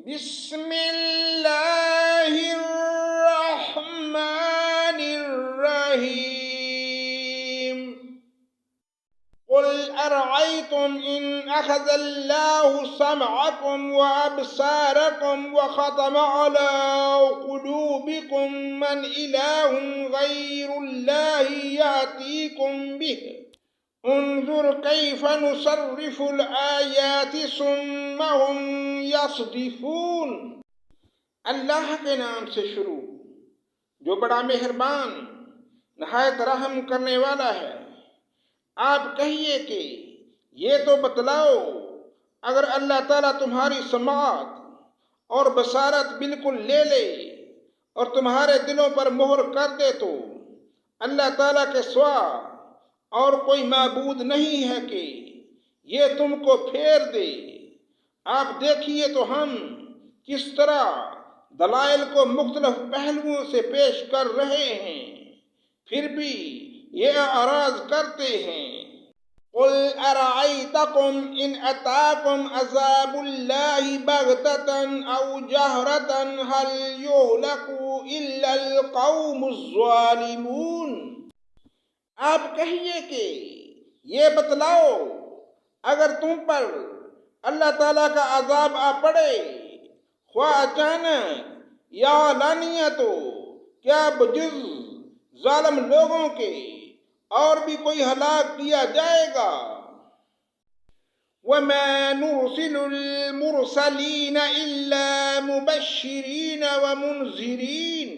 بسم اللہ الرحمن الرحیم قل ارأيتم إن أخذ الله سمعكم وأبصاركم وختم على قلوبكم من إله غير الله يأتيكم به انظر كيف نصرف الآيات ثم هم يصدفون۔ اللہ کے نام سے شروع جو بڑا مہربان نہایت رحم کرنے والا ہے۔ آپ کہیے کہ یہ تو بتلاؤ، اگر اللہ تعالیٰ تمہاری سماعت اور بصارت بالکل لے لے اور تمہارے دلوں پر مہر کر دے تو اللہ تعالیٰ کے سوا اور کوئی معبود نہیں ہے کہ یہ تم کو پھیر دے۔ آپ دیکھیے تو ہم کس طرح دلائل کو مختلف پہلوؤں سے پیش کر رہے ہیں، پھر بھی یہ اعراض کرتے ہیں۔ قل ارأيتكم إن أتاكم عذاب الله بغتة أو جهرة هل يهلك إلا القوم الظالمون۔ آپ کہیے کہ یہ بتلاؤ، اگر تم پر اللہ تعالیٰ کا عذاب آ پڑے، خواہ اچانک یا علانیہ، تو کیا بجز ظالم لوگوں کے اور بھی کوئی ہلاک کیا جائے گا؟ وَمَا نُرْسِلُ الْمُرْسَلِينَ إِلَّا مُبَشِّرِينَ وَمُنْذِرِينَ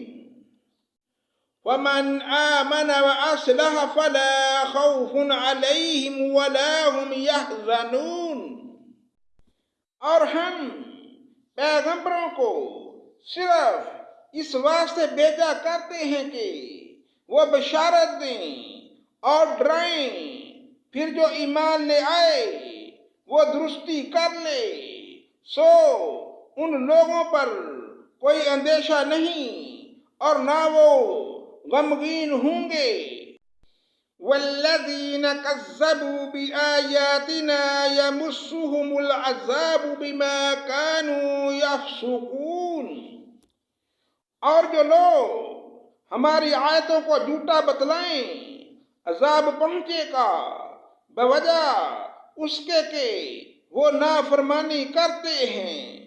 وَمَنْ آمَنَ وَأَصْلَحَ فَلَا خَوْفٌ عَلَيْهِمْ وَلَا هُمْ يَحْزَنُونَ۔ اور ہم پیغمبروں کو صرف اس واسطے بھیجا کرتے ہیں کہ وہ بشارت دیں اور ڈرائیں، پھر جو ایمان لے آئے وہ درستی کر لے، سو ان لوگوں پر کوئی اندیشہ نہیں اور نہ وہ غمگین ہوں گے۔ والذین کذبوا بآیاتنا یمسهم العذاب بما كانوا یفسقون۔ اور جو لوگ ہماری آیتوں کو جھوٹا بتلائیں، عذاب پہنچے گا بوجہ اس کے کہ وہ نافرمانی کرتے ہیں۔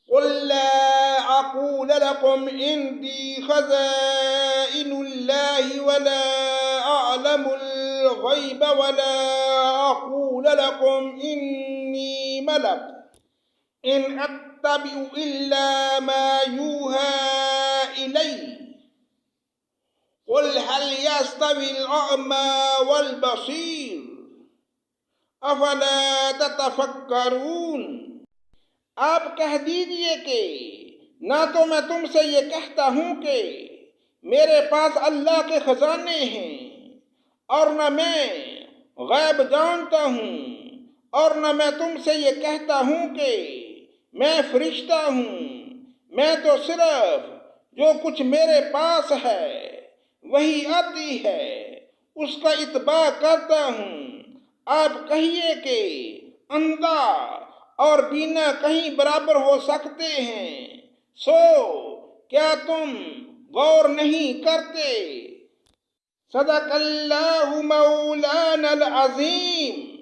قل لا اقول لكم عندي خزائن الله ولا اعلم الغيب ولا اقول لكم اني ملك ان اتبع الا ما يوحى الي قل هل يستوي الأعمى والبصير افلا تتفکرون۔ آپ کہہ دیجئے کہ نہ تو میں تم سے یہ کہتا ہوں کہ میرے پاس اللہ کے خزانے ہیں، اور نہ میں غیب جانتا ہوں، اور نہ میں تم سے یہ کہتا ہوں کہ میں فرشتہ ہوں۔ میں تو صرف جو کچھ میرے پاس ہے وہی آتی ہے، اس کا اتباع کرتا ہوں۔ آپ کہیے کہ اندھا اور بینا کہیں برابر ہو سکتے ہیں، سو کیا تم غور نہیں کرتے؟ صدق اللہ مولانا العظیم۔